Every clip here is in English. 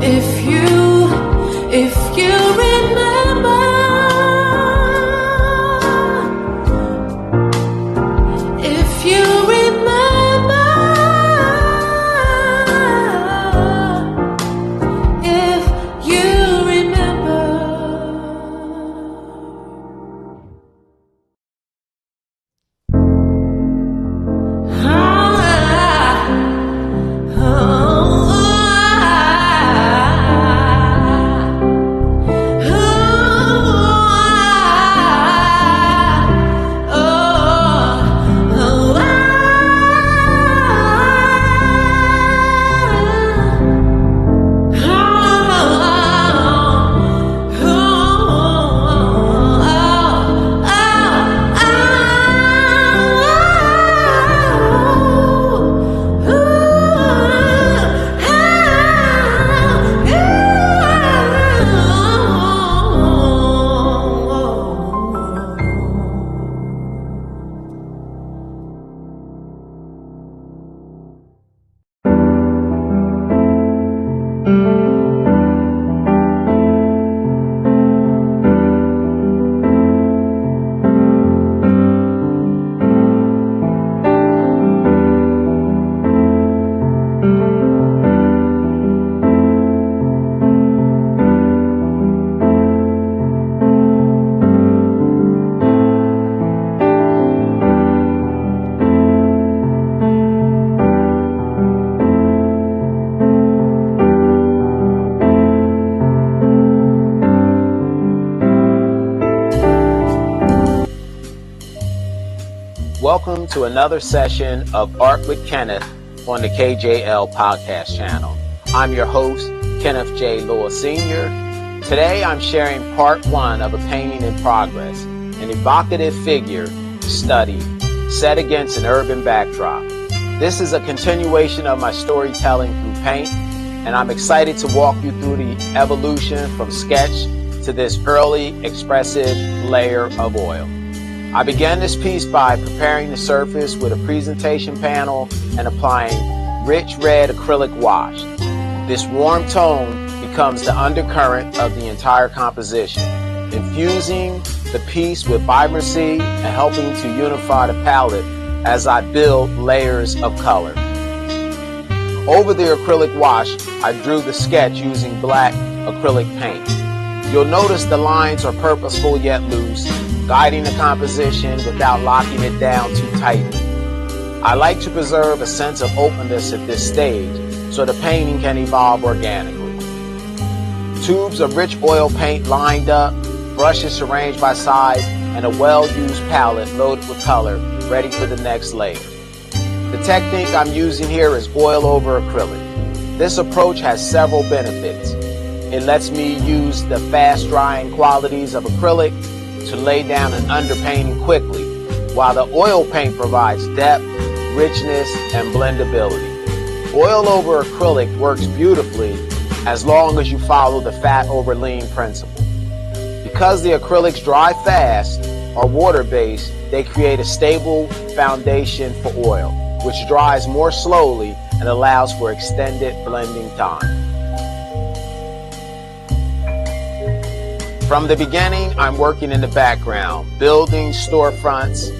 If you remember, if you remember, if you remember. Welcome to another session of Art with Kenneth on the KJL podcast channel. I'm your host, Kenneth J. Sr. Today I'm sharing part one of a painting in progress, an evocative figure study set against an urban backdrop. This is a continuation of my storytelling through paint, and I'm excited to walk you through the evolution from sketch to this early expressive layer of oil. I began this piece by preparing the surface with a presentation panel and applying rich red acrylic wash. This warm tone becomes the undercurrent of the entire composition, infusing the piece with vibrancy and helping to unify the palette as I build layers of color. Over the acrylic wash, I drew the sketch using black acrylic paint. You'll notice the lines are purposeful yet loose, guiding the composition without locking it down too tightly. I like to preserve a sense of openness at this stage so the painting can evolve organically. Tubes of rich oil paint lined up, brushes arranged by size, and a well-used palette loaded with color, ready for the next layer. The technique I'm using here is oil over acrylic. This approach has several benefits. It lets me use the fast-drying qualities of acrylic to lay down an underpainting quickly, while the oil paint provides depth, richness, and blendability. Oil over acrylic works beautifully as long as you follow the fat over lean principle. Because the acrylics dry fast or water-based, they create a stable foundation for oil, which dries more slowly and allows for extended blending time. From the beginning, I'm working in the background, buildings, storefronts.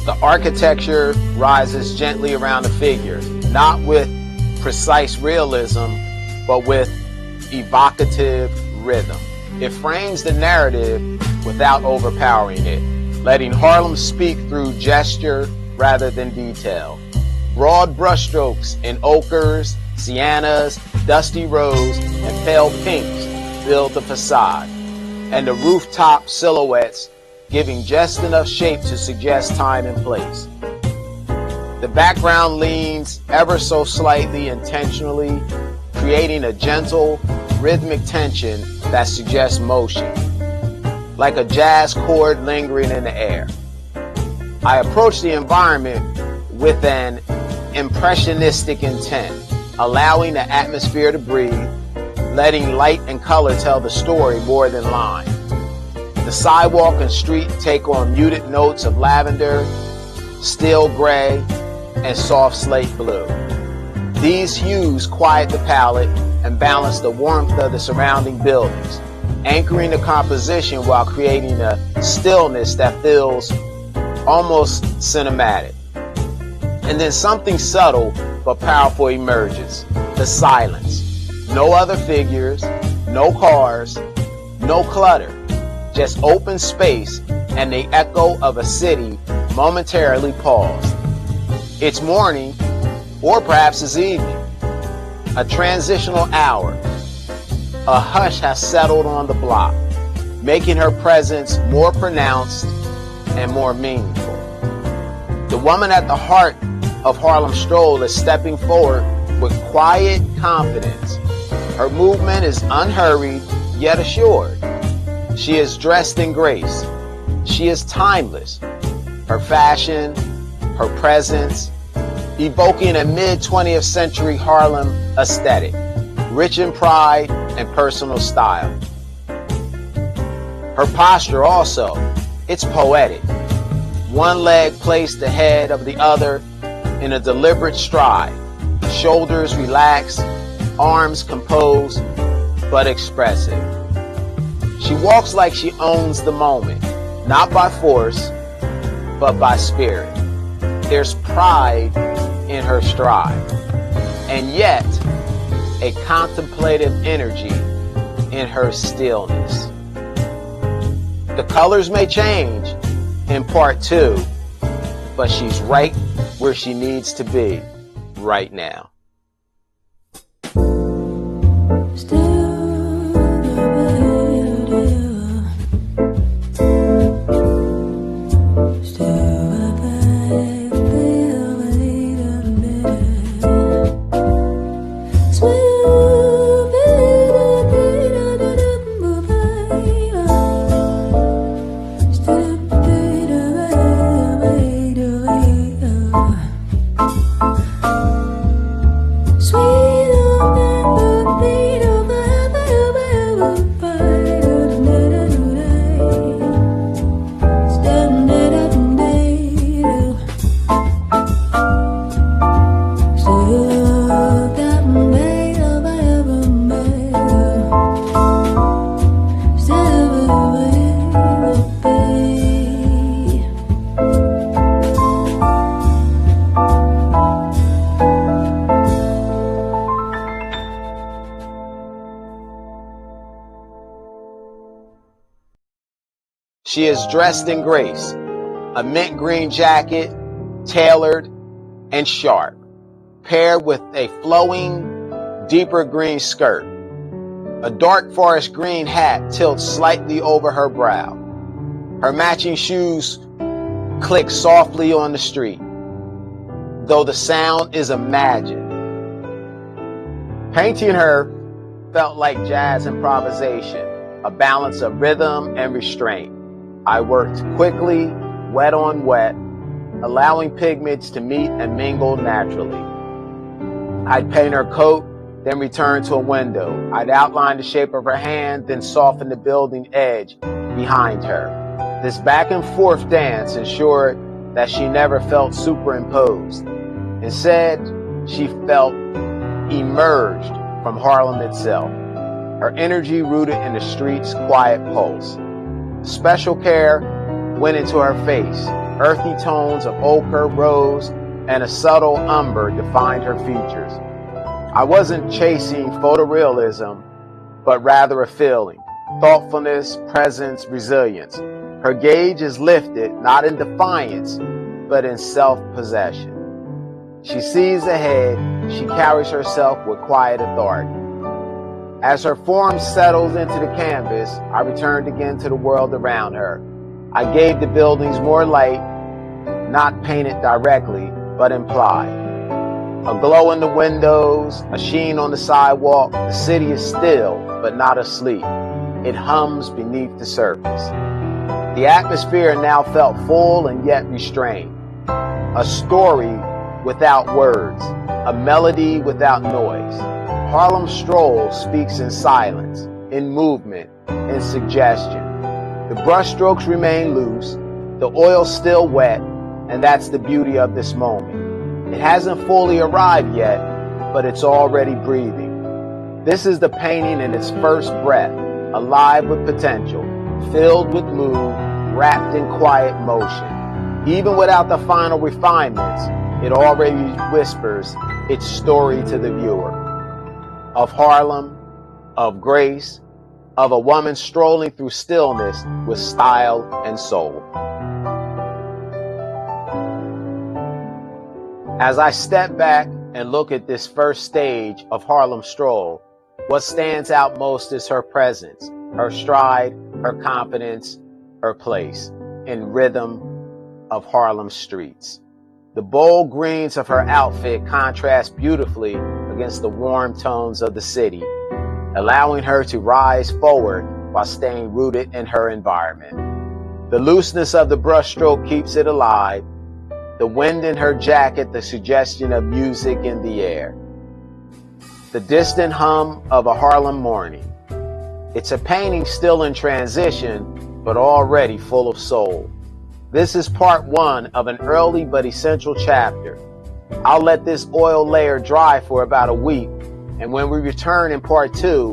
The architecture rises gently around the figure, not with precise realism, but with evocative rhythm. It frames the narrative without overpowering it, letting Harlem speak through gesture rather than detail. Broad brushstrokes in ochres, siennas, dusty rose, and pale pinks build the facade, and the rooftop silhouettes giving just enough shape to suggest time and place. The background leans ever so slightly intentionally, creating a gentle, rhythmic tension that suggests motion, like a jazz chord lingering in the air. I approach the environment with an impressionistic intent, allowing the atmosphere to breathe, letting light and color tell the story more than line. The sidewalk and street take on muted notes of lavender, steel gray, and soft slate blue. These hues quiet the palette and balance the warmth of the surrounding buildings, anchoring the composition while creating a stillness that feels almost cinematic. And then something subtle but powerful emerges: the silence. No other figures, no cars, no clutter, just open space and the echo of a city momentarily paused. It's morning, or perhaps it's evening, a transitional hour. A hush has settled on the block, making her presence more pronounced and more meaningful. The woman at the heart of Harlem Stroll is stepping forward with quiet confidence. Her movement is unhurried yet assured. She is dressed in grace. She is timeless. Her fashion, her presence, evoking a mid-20th century Harlem aesthetic, rich in pride and personal style. Her posture also, it's poetic. One leg placed ahead of the other in a deliberate stride, shoulders relaxed, arms composed, but expressive. She walks like she owns the moment, not by force, but by spirit. There's pride in her stride, and yet a contemplative energy in her stillness. The colors may change in part two, but she's right where she needs to be right now. She is dressed in grace, a mint green jacket, tailored and sharp, paired with a flowing, deeper green skirt. A dark forest green hat tilts slightly over her brow. Her matching shoes click softly on the street, though the sound is imagined. Painting her felt like jazz improvisation, a balance of rhythm and restraint. I worked quickly, wet on wet, allowing pigments to meet and mingle naturally. I'd paint her coat, then return to a window. I'd outline the shape of her hand, then soften the building edge behind her. This back and forth dance ensured that she never felt superimposed. Instead, she felt emerged from Harlem itself, her energy rooted in the street's quiet pulse. Special care went into her face. Earthy tones of ochre, rose, and a subtle umber defined her features. I wasn't chasing photorealism, but rather a feeling: thoughtfulness, presence, resilience. Her gaze is lifted, not in defiance, but in self-possession. She sees ahead. She carries herself with quiet authority. As her form settles into the canvas, I returned again to the world around her. I gave the buildings more light, not painted directly, but implied. A glow in the windows, a sheen on the sidewalk. The city is still, but not asleep. It hums beneath the surface. The atmosphere now felt full and yet restrained. A story without words, a melody without noise. Harlem Stroll speaks in silence, in movement, in suggestion. The brushstrokes remain loose, the oil's still wet, and that's the beauty of this moment. It hasn't fully arrived yet, but it's already breathing. This is the painting in its first breath, alive with potential, filled with mood, wrapped in quiet motion. Even without the final refinements, it already whispers its story to the viewer. Of Harlem, of grace, of a woman strolling through stillness with style and soul. As I step back and look at this first stage of Harlem Stroll, what stands out most is her presence, her stride, her confidence, her place in rhythm of Harlem streets. The bold greens of her outfit contrast beautifully against the warm tones of the city, allowing her to rise forward while staying rooted in her environment. The looseness of the brushstroke keeps it alive, the wind in her jacket the suggestion of music in the air. The distant hum of a Harlem morning. It's a painting still in transition, but already full of soul. This is part one of an early but essential chapter. I'll let this oil layer dry for about a week, and when we return in part two,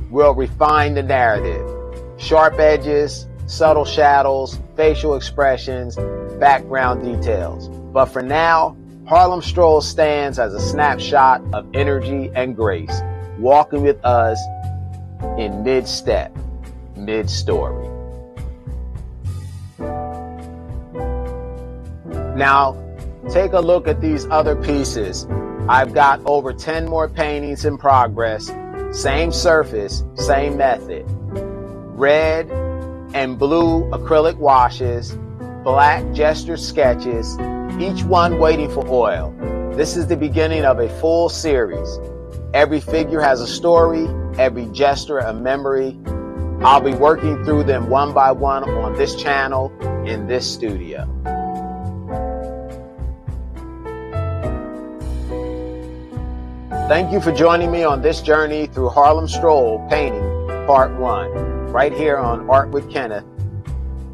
we'll refine the narrative. Sharp edges, subtle shadows, facial expressions, background details. But for now, Harlem Stroll stands as a snapshot of energy and grace, walking with us in mid-step, mid-story. Now, take a look at these other pieces. I've got over 10 more paintings in progress, same surface, same method. Red and blue acrylic washes, black gesture sketches, each one waiting for oil. This is the beginning of a full series. Every figure has a story, every gesture a memory. I'll be working through them one by one on this channel in this studio. Thank you for joining me on this journey through Harlem Stroll Painting Part 1, right here on Art with Kenneth,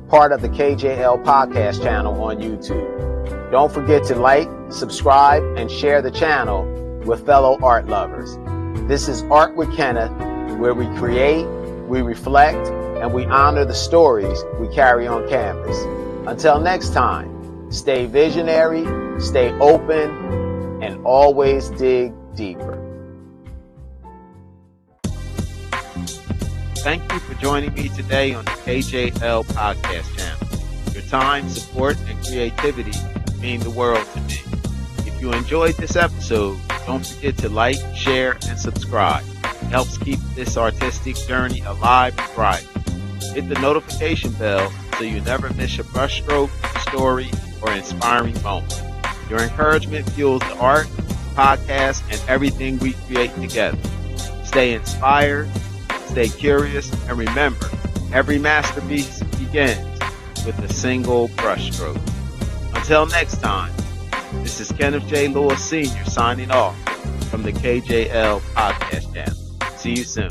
part of the KJL podcast channel on YouTube. Don't forget to like, subscribe, and share the channel with fellow art lovers. This is Art with Kenneth, where we create, we reflect, and we honor the stories we carry on canvas. Until next time, stay visionary, stay open, and always dig deeper. Thank you for joining me today on the KJL podcast channel. Your time, support, and creativity mean the world to me. If you enjoyed this episode, don't forget to like, share, and subscribe. It helps keep this artistic journey alive and thriving. Hit the notification bell so you never miss a brushstroke, story, or inspiring moment. Your encouragement fuels the art, podcast, and everything we create together. Stay inspired, stay curious, and remember, every masterpiece begins with a single brushstroke. Until next time, this is Kenneth J. Lewis Sr. signing off from the KJL podcast channel. See you soon.